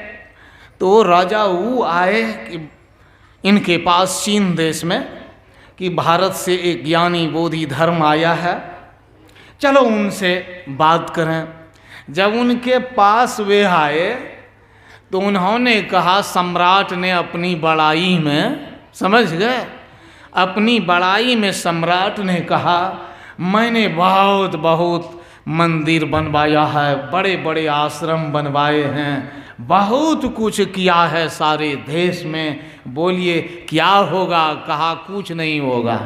तो राजा वो आए कि इनके पास चीन देश में कि भारत से एक ज्ञानी बोधि धर्म आया है, चलो उनसे बात करें। जब उनके पास वे आए तो उन्होंने कहा, सम्राट ने अपनी बड़ाई में, समझ गए, अपनी बड़ाई में सम्राट ने कहा, मैंने बहुत बहुत मंदिर बनवाया है, बड़े बड़े आश्रम बनवाए हैं, बहुत कुछ किया है सारे देश में, बोलिए क्या होगा। कहा कुछ नहीं होगा।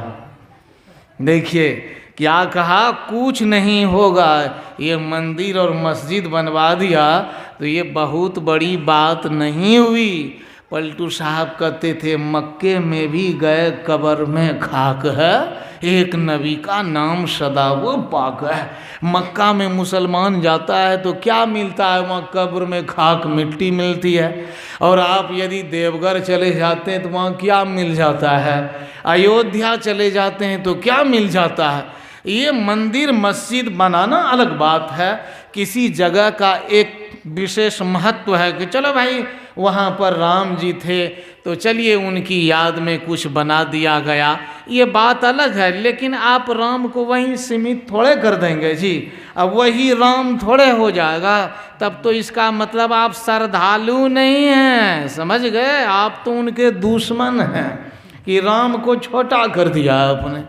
देखिए क्या कहा, कुछ नहीं होगा। ये मंदिर और मस्जिद बनवा दिया तो ये बहुत बड़ी बात नहीं हुई। पलटू साहब कहते थे, मक्के में भी गए कब्र में खाक है, एक नबी का नाम सदा वो पाक है। मक्का में मुसलमान जाता है तो क्या मिलता है, वहाँ कब्र में खाक मिट्टी मिलती है। और आप यदि देवघर चले जाते हैं तो वहाँ क्या मिल जाता है, अयोध्या चले जाते हैं तो क्या मिल जाता है। ये मंदिर मस्जिद बनाना अलग बात है, किसी जगह का एक विशेष महत्व है कि चलो भाई वहाँ पर राम जी थे तो चलिए उनकी याद में कुछ बना दिया गया, ये बात अलग है। लेकिन आप राम को वहीं सीमित थोड़े कर देंगे जी, अब वही राम थोड़े हो जाएगा, तब तो इसका मतलब आप श्रद्धालु नहीं हैं, समझ गए। आप तो उनके दुश्मन हैं कि राम को छोटा कर दिया आपने,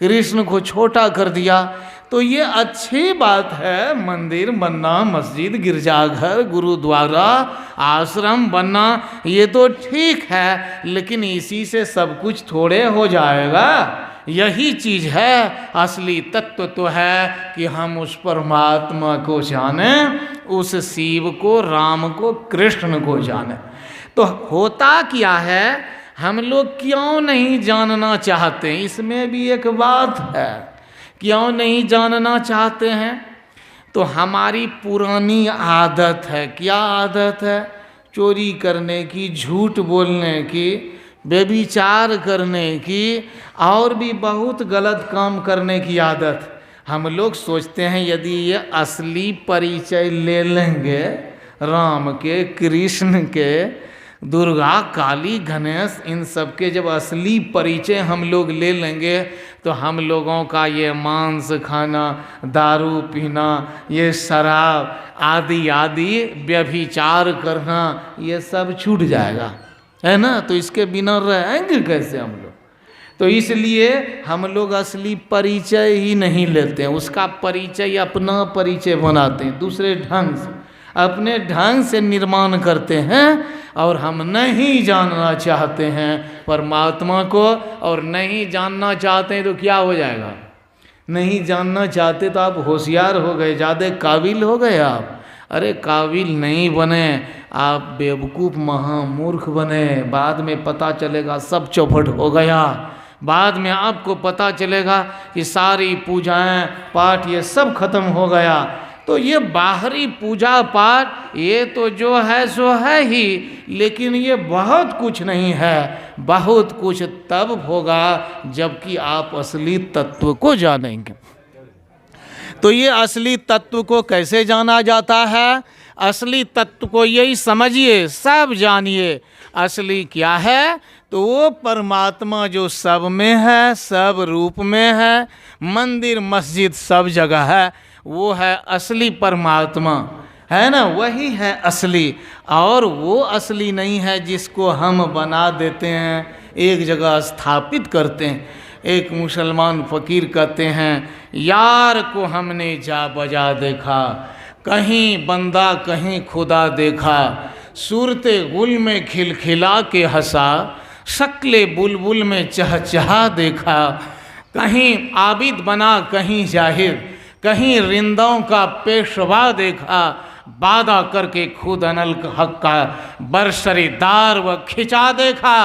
कृष्ण को छोटा कर दिया। तो ये अच्छी बात है, मंदिर बनना, मस्जिद गिरजाघर गुरुद्वारा आश्रम बनना, ये तो ठीक है, लेकिन इसी से सब कुछ थोड़े हो जाएगा। यही चीज़ है, असली तत्व तो है कि हम उस परमात्मा को जाने, उस शिव को, राम को, कृष्ण को जाने। तो होता क्या है, हम लोग क्यों नहीं जानना चाहते, इसमें भी एक बात है। क्यों नहीं जानना चाहते हैं, तो हमारी पुरानी आदत है। क्या आदत है, चोरी करने की, झूठ बोलने की, व्यभिचार करने की, और भी बहुत गलत काम करने की आदत। हम लोग सोचते हैं यदि ये असली परिचय ले लेंगे राम के, कृष्ण के, दुर्गा काली गणेश, इन सब के जब असली परिचय हम लोग ले लेंगे तो हम लोगों का ये मांस खाना, दारू पीना, ये शराब आदि आदि व्यभिचार करना, ये सब छूट जाएगा, है ना। तो इसके बिना रहेंगे कैसे हम लोग। तो इसलिए हम लोग असली परिचय ही नहीं लेते हैं, उसका परिचय अपना परिचय बनाते हैं, दूसरे ढंग से, अपने ढंग से निर्माण करते हैं। और हम नहीं जानना चाहते हैं परमात्मा को, और नहीं जानना चाहते हैं तो क्या हो जाएगा, नहीं जानना चाहते तो आप होशियार हो गए, ज़्यादा काबिल हो गए आप। अरे काबिल नहीं बने, आप बेवकूफ़ महामूर्ख बने। बाद में पता चलेगा सब चौपट हो गया, बाद में आपको पता चलेगा कि सारी पूजाएं पाठ ये सब खत्म हो गया, तो ये बाहरी पूजा पाठ ये तो जो है सो है ही, लेकिन ये बहुत कुछ नहीं है। बहुत कुछ तब होगा जबकि आप असली तत्व को जानेंगे। तो ये असली तत्व को कैसे जाना जाता है? असली तत्व को यही समझिए, सब जानिए। असली क्या है? तो वो परमात्मा जो सब में है, सब रूप में है, मंदिर मस्जिद सब जगह है, वो है असली परमात्मा, है ना? वही है असली। और वो असली नहीं है जिसको हम बना देते हैं, एक जगह स्थापित करते हैं। एक मुसलमान फ़कीर कहते हैं, यार को हमने जा बजा देखा, कहीं बंदा कहीं खुदा देखा, सूरते गुल में खिलखिला के हंसा, शक्ले बुलबुल में चहचहा देखा, कहीं आबिद बना कहीं जाहिर, कहीं रिंदों का पेशवा देखा, वादा करके खुद अनल हक का बरसरीदार व खिंचा देखा।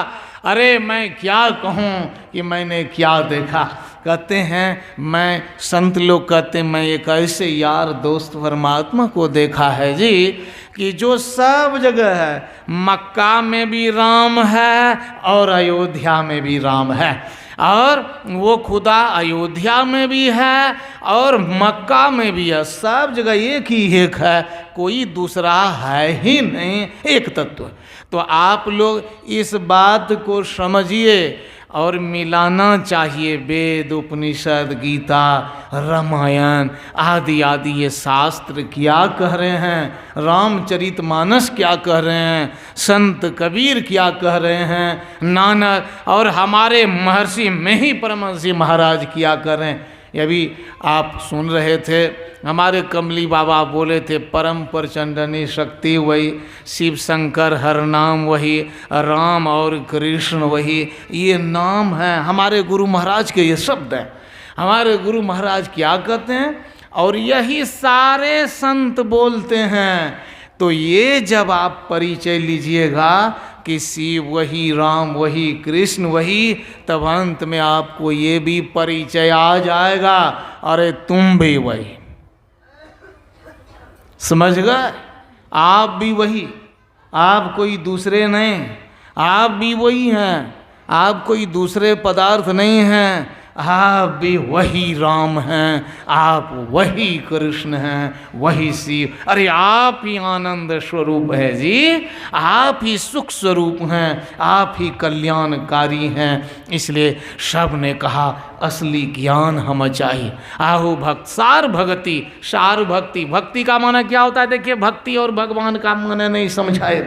अरे मैं क्या कहूँ कि मैंने क्या देखा। कहते हैं, मैं संत लोग कहते हैं, मैं एक ऐसे यार दोस्त परमात्मा को देखा है जी कि जो सब जगह है। मक्का में भी राम है और अयोध्या में भी राम है, और वो खुदा अयोध्या में भी है और मक्का में भी है। सब जगह एक ही एक है, कोई दूसरा है ही नहीं, एक तत्व। तो आप लोग इस बात को समझिए और मिलाना चाहिए। वेद, उपनिषद, गीता, रामायण आदि आदि ये शास्त्र क्या कह रहे हैं, रामचरितमानस क्या कह रहे हैं, संत कबीर क्या कह रहे हैं, नानक और हमारे महर्षि में ही परमहंस महाराज क्या कर रहे हैं। ये भी आप सुन रहे थे, हमारे कमली बाबा बोले थे, परम प्रचंडनी शक्ति वही, शिव शंकर हर नाम वही, राम और कृष्ण वही, ये नाम है हमारे गुरु महाराज के, ये शब्द हैं। हमारे गुरु महाराज क्या कहते हैं और यही सारे संत बोलते हैं। तो ये जब आप परिचय लीजिएगा कि शिव वही, राम वही, कृष्ण वही, तब अंत में आपको ये भी परिचय आ जाएगा, अरे तुम भी वही। समझ गए? आप भी वही, आप कोई दूसरे नहीं, आप भी वही हैं, आप कोई दूसरे पदार्थ नहीं हैं, आप भी वही राम हैं, आप वही कृष्ण हैं, वही शिव। अरे आप ही आनंद स्वरूप है जी, आप ही सुख स्वरूप हैं, आप ही कल्याणकारी हैं। इसलिए सब ने कहा असली ज्ञान हमें चाहिए। आहु भक्त सार भक्ति, सार भक्ति, भक्ति का माना क्या होता है? देखिए, भक्ति और भगवान का माना नहीं समझाए।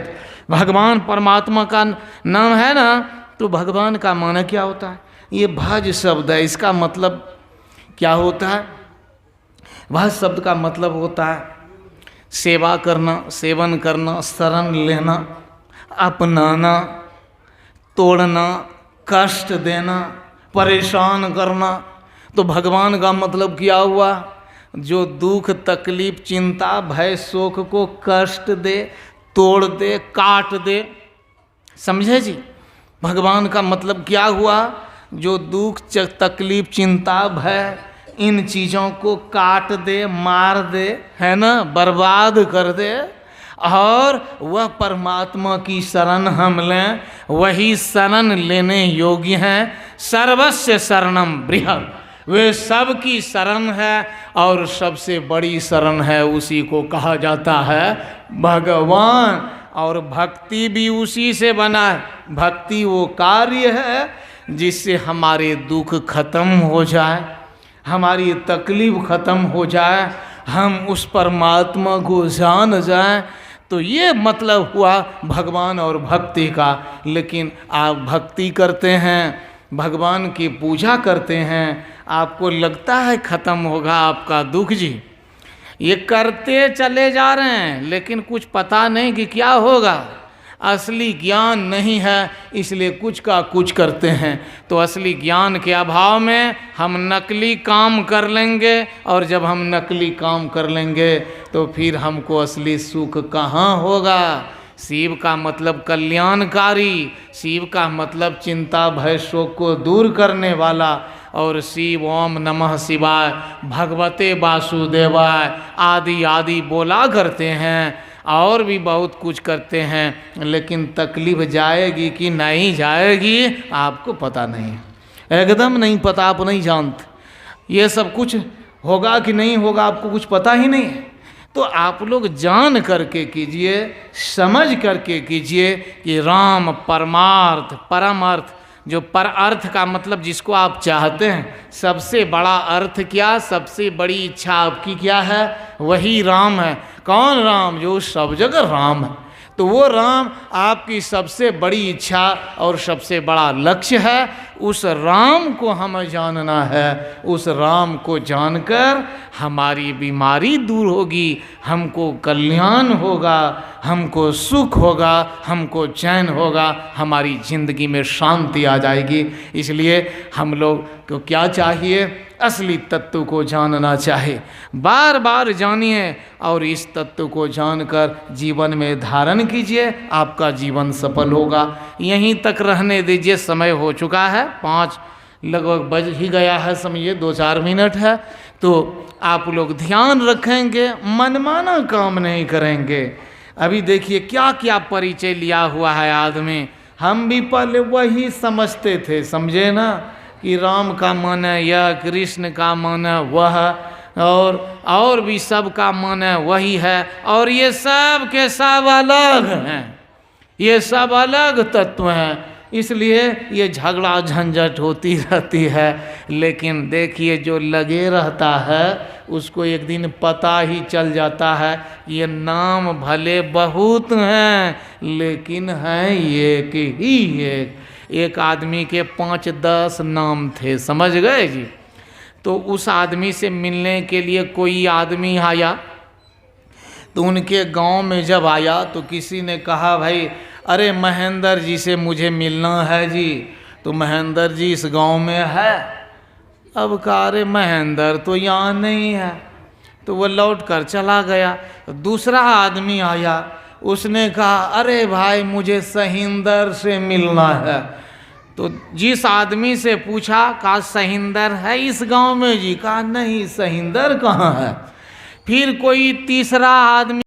भगवान परमात्मा का नाम है ना, तो भगवान का माना क्या होता है? ये भज शब्द है, इसका मतलब क्या होता है? भज शब्द का मतलब होता है सेवा करना, सेवन करना, शरण लेना, अपनाना, तोड़ना, कष्ट देना, परेशान करना। तो भगवान का मतलब क्या हुआ? जो दुख, तकलीफ, चिंता, भय, शोक को कष्ट दे, तोड़ दे, काट दे। समझे जी? भगवान का मतलब क्या हुआ? जो दुख, तकलीफ, चिंता, भय, इन चीज़ों को काट दे, मार दे, है ना, बर्बाद कर दे, और वह परमात्मा की शरण हम लें, वही शरण लेने योग्य हैं। सर्वस्य शरणम बृहत्, वे सबकी शरण है और सबसे बड़ी शरण है, उसी को कहा जाता है भगवान। और भक्ति भी उसी से बना है। भक्ति वो कार्य है जिससे हमारे दुख खत्म हो जाए, हमारी तकलीफ खत्म हो जाए, हम उस परमात्मा को जान जाएं। तो ये मतलब हुआ भगवान और भक्ति का। लेकिन आप भक्ति करते हैं, भगवान की पूजा करते हैं, आपको लगता है खत्म होगा आपका दुख जी। ये करते चले जा रहे हैं, लेकिन कुछ पता नहीं कि क्या होगा। असली ज्ञान नहीं है, इसलिए कुछ का कुछ करते हैं। तो असली ज्ञान के अभाव में हम नकली काम कर लेंगे, और जब हम नकली काम कर लेंगे तो फिर हमको असली सुख कहाँ होगा। शिव का मतलब कल्याणकारी, शिव का मतलब चिंता, भय, शोक को दूर करने वाला, और शिव ओम नमः शिवाय भगवते वासुदेवाय आदि आदि बोला करते हैं और भी बहुत कुछ करते हैं, लेकिन तकलीफ जाएगी कि नहीं जाएगी आपको पता नहीं, एकदम नहीं पता, आप नहीं जानते ये सब कुछ होगा कि नहीं होगा, आपको कुछ पता ही नहीं है। तो आप लोग जान करके कीजिए, समझ करके कीजिए कि राम परमार्थ परम अर्थ, जो पर अर्थ का मतलब जिसको आप चाहते हैं, सबसे बड़ा अर्थ क्या, सबसे बड़ी इच्छा आपकी क्या है, वही राम है। कौन राम? जो सब जगह राम है। तो वो राम आपकी सबसे बड़ी इच्छा और सबसे बड़ा लक्ष्य है। उस राम को हमें जानना है, उस राम को जानकर हमारी बीमारी दूर होगी, हमको कल्याण होगा, हमको सुख होगा, हमको चैन होगा, हमारी ज़िंदगी में शांति आ जाएगी। इसलिए हम लोग को क्या चाहिए? असली तत्व को जानना चाहिए, बार बार जानिए और इस तत्व को जानकर जीवन में धारण कीजिए, आपका जीवन सफल होगा। यहीं तक रहने दीजिए, समय हो चुका है, 5 लगभग बज ही गया है, समझिए 2-4 मिनट है। तो आप लोग ध्यान रखेंगे, मनमाना काम नहीं करेंगे। अभी देखिए क्या क्या परिचय लिया हुआ है आदमी, हम भी पहले वही समझते थे, समझे ना, कि राम का मन है यह, कृष्ण का मन है वह, और भी सब का मन है वही है, और ये सब के सब अलग हैं, ये सब अलग तत्व हैं। इसलिए ये झगड़ा झंझट होती रहती है। लेकिन देखिए जो लगे रहता है उसको एक दिन पता ही चल जाता है, ये नाम भले बहुत हैं लेकिन हैं एक ही एक आदमी के 5-10 नाम थे, समझ गए जी। तो उस आदमी से मिलने के लिए कोई आदमी आया, तो उनके गांव में जब आया तो किसी ने कहा भाई अरे महेंद्र जी से मुझे मिलना है जी। तो महेंद्र जी इस गांव में है। अब कहा अरे महेंद्र तो यहाँ नहीं है, तो वो लौट कर चला गया। दूसरा आदमी आया, उसने कहा अरे भाई मुझे सहिंदर से मिलना है। तो जिस आदमी से पूछा, कहा सहिंदर है इस गांव में जी? कहा नहीं, सहिंदर कहाँ है। फिर कोई तीसरा आदमी